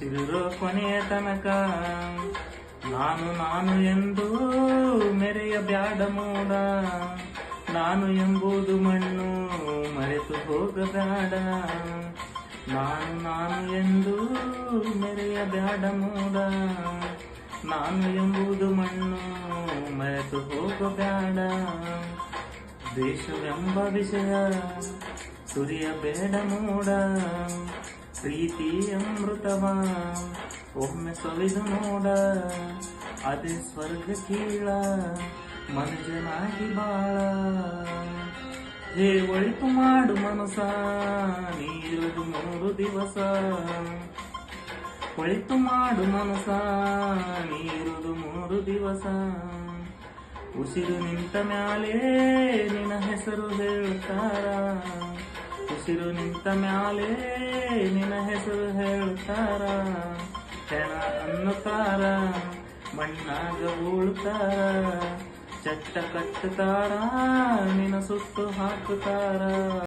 ಉಸಿರಿರೋ ಕೊನೆಯ ತನಕ ನಾನು ನಾನು ಎಂದು ಮೆರೆಯ ಬ್ಯಾಡ ಮೂಡ. ನಾನು ಎಂಬುದು ಮಣ್ಣು ಮರೆತು ಹೋಗಬೇಡ. ನಾನು ನಾನು ಎಂದು ಮೆರೆಯ ಬ್ಯಾಡ ಮೂಡ. ನಾನು ಎಂಬುದು ಮಣ್ಣು ಮರೆತು ಹೋಗಬೇಡ. ದೇಶವೆಂಬ ವಿಷಯ ಸುರಿಯಬೇಡ ಮೂಡ. ಪ್ರೀತಿ ಅಮೃತವ ಒಮ್ಮೆ ಸವಿದು ನೋಡ. ಅದೇ ಸ್ವರ್ಗ ಕೀಳ ಮನುಜನಾಗಿ ಬಾಳ. ಹೇ ಒಳಿತು ಮಾಡು ಮನಸ ನೀರುದು 3 ದಿವಸ. ಒಳಿತು ಮಾಡು ಮನಸ ನೀರುದು 3 ದಿವಸ. ಉಸಿರು ನಿಂತ ಮ್ಯಾಲೆ ನಿನ್ನ ಹೆಸರು ಹೇಳ್ತಾರ. ಉಸಿರು ನಿಂತ ಮ್ಯಾಲೆ ನಿನ್ನ ಹೆಸರು ಹೇಳ್ತಾರ. ಹೆಣ ಅನ್ನುತ್ತಾರ ಮಣ್ಣಾಗ ಉಳ್ತಾರ. ಚಟ್ಟ ಕಟ್ಟುತ್ತಾರ ನಿನ್ನ ಸುಟ್ಟು ಹಾಕುತ್ತಾರ.